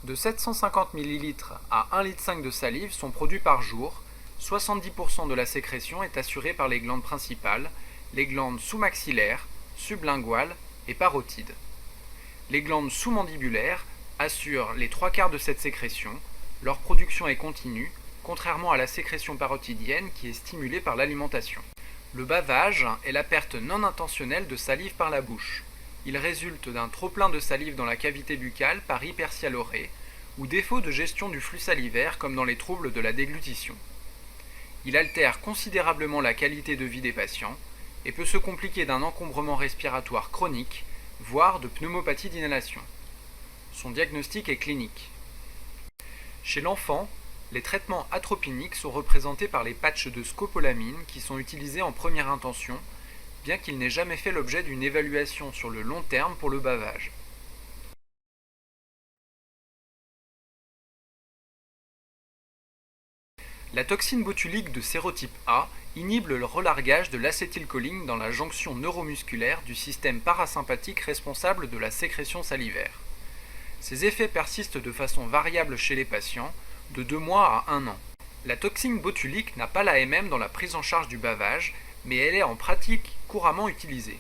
De 750 ml à 1,5 litre de salive sont produits par jour. 70% de la sécrétion est assurée par les glandes principales, les glandes sous-maxillaires, sublinguales et parotides. Les glandes sous-mandibulaires assurent les 3/4 de cette sécrétion. Leur production est continue, contrairement à la sécrétion parotidienne qui est stimulée par l'alimentation. Le bavage est la perte non intentionnelle de salive par la bouche. Il résulte d'un trop-plein de salive dans la cavité buccale par hypersialorrhée ou défaut de gestion du flux salivaire comme dans les troubles de la déglutition. Il altère considérablement la qualité de vie des patients et peut se compliquer d'un encombrement respiratoire chronique, voire de pneumopathie d'inhalation. Son diagnostic est clinique. Chez l'enfant, les traitements atropiniques sont représentés par les patchs de scopolamine qui sont utilisés en première intention, bien qu'il n'ait jamais fait l'objet d'une évaluation sur le long terme pour le bavage. La toxine botulique de sérotype A inhibe le relargage de l'acétylcholine dans la jonction neuromusculaire du système parasympathique responsable de la sécrétion salivaire. Ces effets persistent de façon variable chez les patients, de 2 mois à 1 an. La toxine botulique n'a pas l'AMM dans la prise en charge du bavage, mais elle est en pratique couramment utilisée.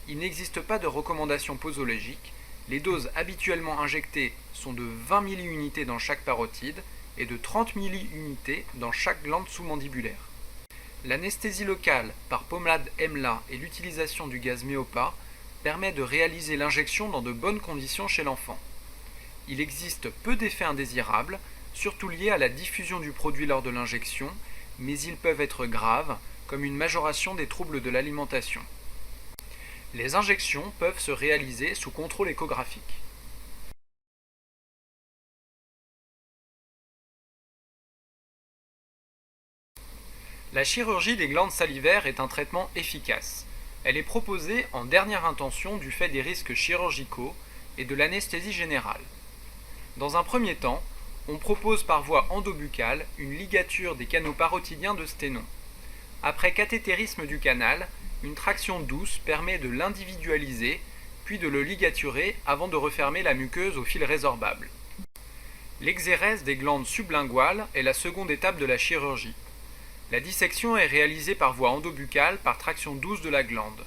Il n'existe pas de recommandation posologique. Les doses habituellement injectées sont de 20 milliunités dans chaque parotide et de 30 milliunités dans chaque glande sous-mandibulaire. L'anesthésie locale par pommade EMLA et l'utilisation du gaz Méopa permet de réaliser l'injection dans de bonnes conditions chez l'enfant. Il existe peu d'effets indésirables, surtout liés à la diffusion du produit lors de l'injection, mais ils peuvent être graves, comme une majoration des troubles de l'alimentation. Les injections peuvent se réaliser sous contrôle échographique. La chirurgie des glandes salivaires est un traitement efficace. Elle est proposée en dernière intention du fait des risques chirurgicaux et de l'anesthésie générale. Dans un premier temps, on propose par voie endobuccale une ligature des canaux parotidiens de sténon. Après cathétérisme du canal, une traction douce permet de l'individualiser, puis de le ligaturer avant de refermer la muqueuse au fil résorbable. L'exérèse des glandes sublinguales est la seconde étape de la chirurgie. La dissection est réalisée par voie endobuccale par traction douce de la glande.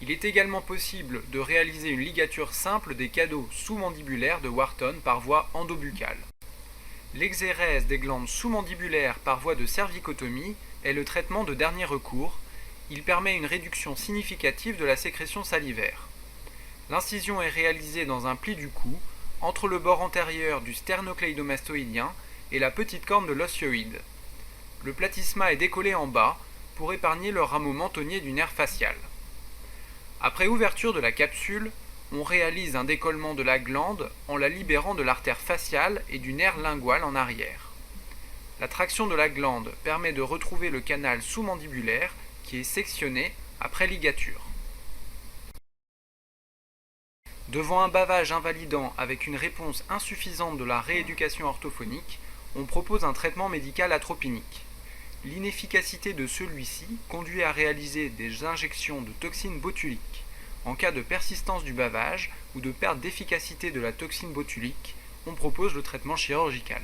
Il est également possible de réaliser une ligature simple des canaux sous-mandibulaires de Wharton par voie endobuccale. L'exérèse des glandes sous-mandibulaires par voie de cervicotomie est le traitement de dernier recours. Il permet une réduction significative de la sécrétion salivaire. L'incision est réalisée dans un pli du cou, entre le bord antérieur du sternocleidomastoïdien et la petite corne de l'osioïde. Le platysma est décollé en bas pour épargner le rameau mentonnier du nerf facial. Après ouverture de la capsule, on réalise un décollement de la glande en la libérant de l'artère faciale et du nerf lingual en arrière. La traction de la glande permet de retrouver le canal sous-mandibulaire qui est sectionné après ligature. Devant un bavage invalidant avec une réponse insuffisante de la rééducation orthophonique, on propose un traitement médical atropinique. L'inefficacité de celui-ci conduit à réaliser des injections de toxine botulique. En cas de persistance du bavage ou de perte d'efficacité de la toxine botulique, on propose le traitement chirurgical.